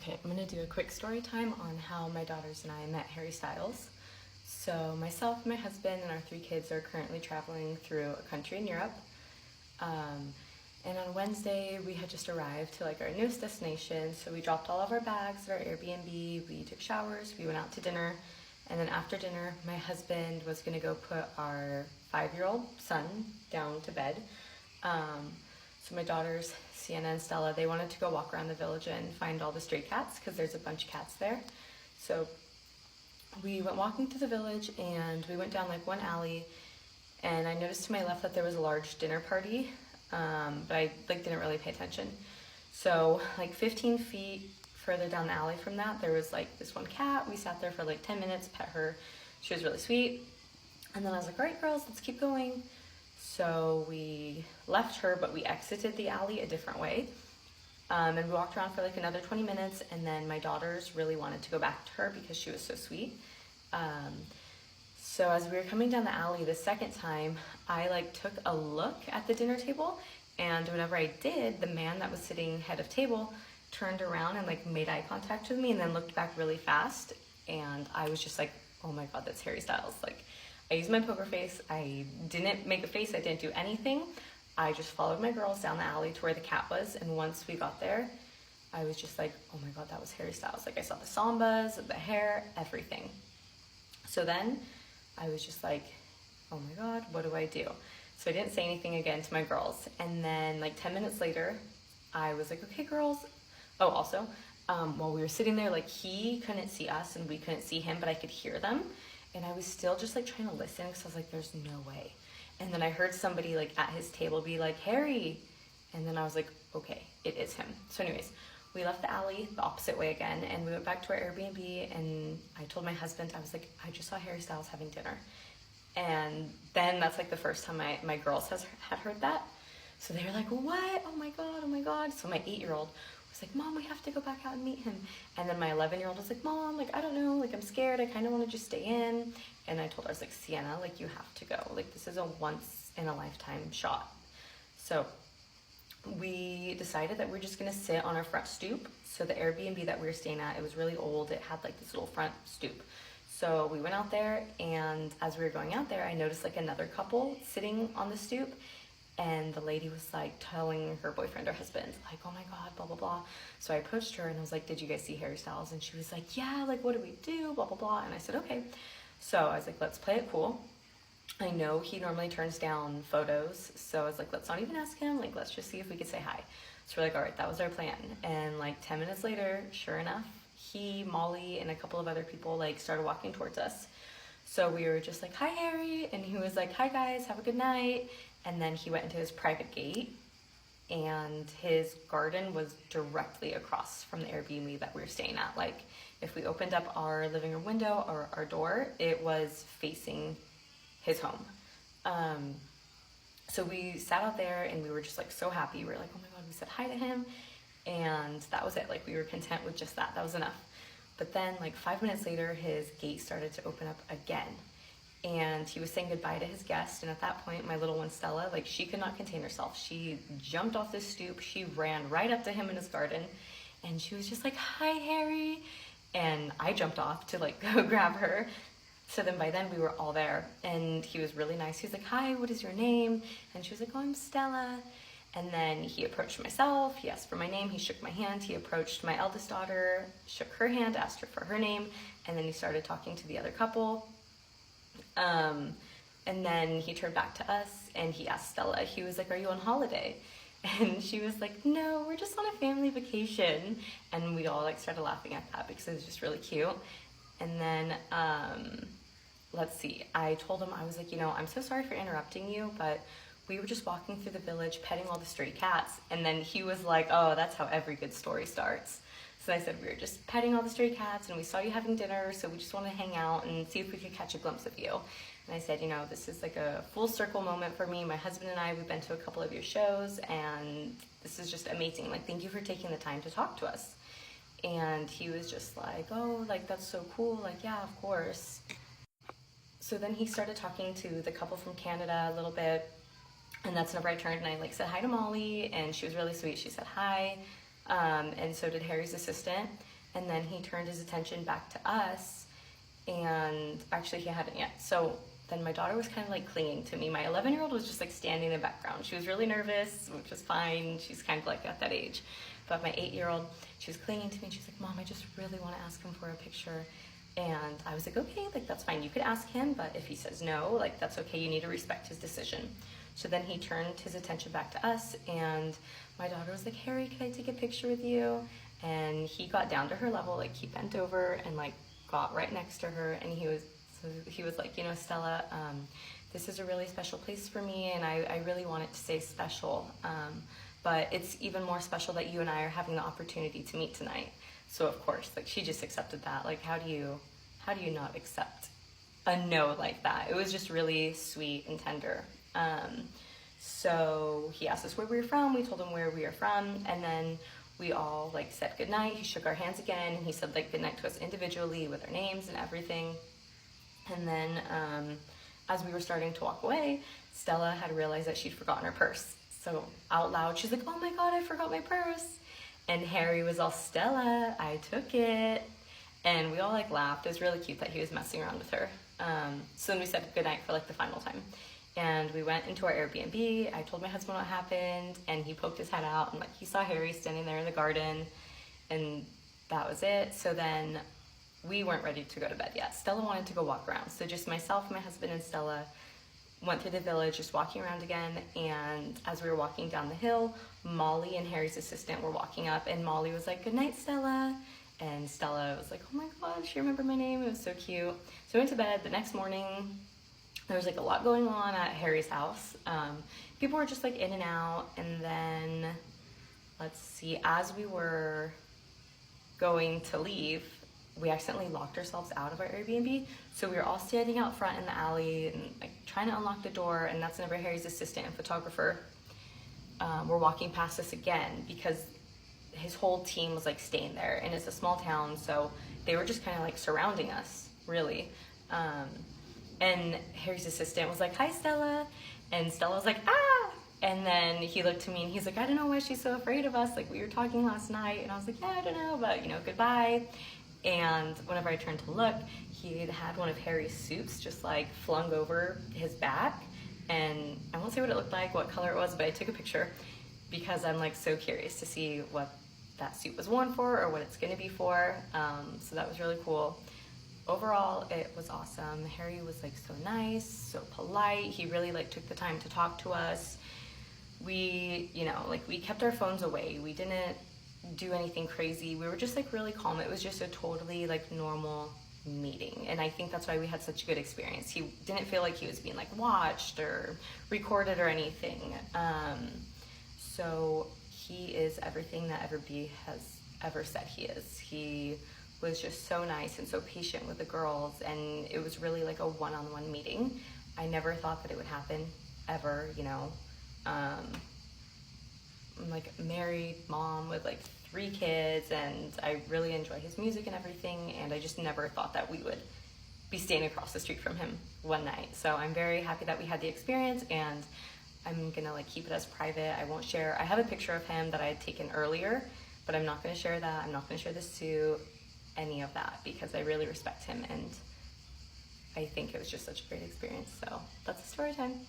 Okay, I'm gonna do a quick story time on how my daughters and I met Harry Styles. So myself, my husband, and our 3 kids are currently traveling through a country in Europe. And on Wednesday, we had just arrived to our newest destination. So we dropped all of our bags at our Airbnb, we took showers, we went out to dinner. And then after dinner, my husband was gonna go put our 5-year-old son down to bed. So my daughters, Sienna and Stella, they wanted to go walk around the village and find all the stray cats because there's a bunch of cats there. So we went walking through the village and we went down one alley, and I noticed to my left that there was a large dinner party, but I didn't really pay attention. So 15 feet further down the alley from that, there was this one cat. We sat there for 10 minutes, pet her. She was really sweet. And then I was like, all right, girls, let's keep going. So we left her, but we exited the alley a different way. And we walked around for another 20 minutes, and then my daughters really wanted to go back to her because she was so sweet. So as we were coming down the alley the second time, I took a look at the dinner table, and whenever I did, the man that was sitting head of table turned around and made eye contact with me and then looked back really fast. And I was just like, oh my God, that's Harry Styles. I used my poker face. I didn't make a face. I didn't do anything. I just followed my girls down the alley to where the cat was. And once we got there, I was just like, oh my God, that was Harry Styles. I saw the sambas, the hair, everything. So then I was just like, oh my God, what do I do? So I didn't say anything again to my girls. And then 10 minutes later, I was like, okay, girls. Oh, also, while we were sitting there, he couldn't see us and we couldn't see him, but I could hear them. And I was still just trying to listen because I was like, there's no way. And then I heard somebody at his table be like, Harry. And then I was like, okay, it is him. So anyways, we left the alley the opposite way again, and we went back to our Airbnb, and I told my husband, I was like, I just saw Harry Styles having dinner. And then that's the first time my girls had heard that. So they were like, what? Oh my God, oh my God. So my 8-year-old was like, Mom, we have to go back out and meet him. And then my 11-year-old was like, Mom, I don't know, I'm scared. I kind of want to just stay in. And I told her, I was like, Sienna, you have to go. This is a once in a lifetime shot. So we decided that we're just going to sit on our front stoop. So the Airbnb that we were staying at, it was really old. It had this little front stoop. So we went out there, and as we were going out there, I noticed another couple sitting on the stoop. And the lady was telling her boyfriend or husband, oh my God, blah, blah, blah. So I approached her and I was like, did you guys see Harry Styles? And she was like, yeah, what do we do? Blah, blah, blah. And I said, okay. So I was like, let's play it cool. I know he normally turns down photos. So I was like, let's not even ask him. Let's just see if we could say hi. So we're like, all right, that was our plan. And 10 minutes later, sure enough, he, Molly, and a couple of other people started walking towards us. So we were just like, hi, Harry. And he was like, hi, guys, have a good night. And then he went into his private gate, and his garden was directly across from the Airbnb that we were staying at. If we opened up our living room window or our door, it was facing his home. So we sat out there and we were just so happy. We were like, oh my God, we said hi to him. And that was it. We were content with just that. That was enough. But then 5 minutes later, his gate started to open up again. And he was saying goodbye to his guest. And at that point, my little one, Stella, she could not contain herself. She jumped off the stoop. She ran right up to him in his garden. And she was just like, hi, Harry. And I jumped off to go grab her. So then by then we were all there. And he was really nice. He was like, hi, what is your name? And she was like, oh, I'm Stella. And then he approached myself. He asked for my name. He shook my hand. He approached my eldest daughter, shook her hand, asked her for her name. And then he started talking to the other couple. And then he turned back to us and he asked Stella, he was like, are you on holiday? And she was like, no, we're just on a family vacation. And we all started laughing at that because it was just really cute. And then, let's see, I told him, I was like, I'm so sorry for interrupting you, but we were just walking through the village, petting all the stray cats. And then he was like, oh, that's how every good story starts. So I said, we were just petting all the stray cats and we saw you having dinner, so we just want to hang out and see if we could catch a glimpse of you. And I said, this is a full circle moment for me. My husband and I, we've been to a couple of your shows, and this is just amazing. Thank you for taking the time to talk to us. And he was just like, oh, that's so cool. Yeah, of course. So then he started talking to the couple from Canada a little bit. And that's whenever I turned and I said hi to Molly, and she was really sweet. She said hi. And so did Harry's assistant. and then he turned his attention back to us, and actually he hadn't yet. So then my daughter was kind of like clinging to me. My 11-year-old was just like standing in the background. She was really nervous, which was fine. She's kind of like at that age. But my 8-year-old, she was clinging to me, and she's like, Mom, I just really want to ask him for a picture. And I was like, okay, like that's fine. You could ask him, but if he says no, like that's okay. You need to respect his decision. So then he turned his attention back to us, and my daughter was like, Harry, can I take a picture with you? And he got down to her level, like he bent over and like got right next to her, and he was like, you know, Stella, this is a really special place for me, and I really want it to stay special. But it's even more special that you and I are having the opportunity to meet tonight. So of course, like she just accepted that. Like how do you not accept a no like that? It was just really sweet and tender. So he asked us where we were from. We told him where we are from, and then we all like said goodnight. He shook our hands again, and he said like goodnight to us individually with our names and everything. And then as we were starting to walk away, Stella had realized that she'd forgotten her purse. So out loud, she's like, oh my God, I forgot my purse. And Harry was all, Stella, I took it. And we all like laughed. It was really cute that he was messing around with her. So then we said goodnight for like the final time. And we went into our Airbnb. I told my husband what happened, and he poked his head out, and like he saw Harry standing there in the garden, and that was it. So then we weren't ready to go to bed yet. Stella wanted to go walk around. So just myself, my husband, and Stella went through the village, just walking around again. And as we were walking down the hill, Molly and Harry's assistant were walking up, and Molly was like, good night, Stella. And Stella was like, oh my God, she remembered my name. It was so cute. So we went to bed. The next morning, there was like a lot going on at Harry's house. People were just like in and out. And then, let's see, as we were going to leave, we accidentally locked ourselves out of our Airbnb. So we were all standing out front in the alley and like trying to unlock the door. And that's whenever Harry's assistant and photographer were walking past us again, because his whole team was like staying there, and it's a small town. So they were just kind of like surrounding us, really. And Harry's assistant was like, hi, Stella. And Stella was like, ah. And then he looked to me and he's like, I don't know why she's so afraid of us. Like we were talking last night. And I was like, yeah, I don't know, but you know, goodbye. And whenever I turned to look, he had one of Harry's suits just like flung over his back. And I won't say what it looked like, what color it was, but I took a picture because I'm like so curious to see what that suit was worn for or what it's gonna be for. So that was really cool. Overall, it was awesome. Harry was like so nice, so polite. He really like took the time to talk to us. We, you know, like we kept our phones away. We didn't do anything crazy. We were just like really calm. It was just a totally like normal meeting. And I think that's why we had such a good experience. He didn't feel like he was being like watched or recorded or anything. So he is everything that Everbee has ever said he is. He was just so nice and so patient with the girls, and it was really like a one-on-one meeting. I never thought that it would happen ever, you know. I'm like a married mom with like 3 kids, and I really enjoy his music and everything, and I just never thought that we would be standing across the street from him one night. So I'm very happy that we had the experience, and I'm gonna like keep it as private. I won't share. I have a picture of him that I had taken earlier, but I'm not gonna share that. I'm not gonna share the suit, any of that, because I really respect him, and I think it was just such a great experience. So that's the story time.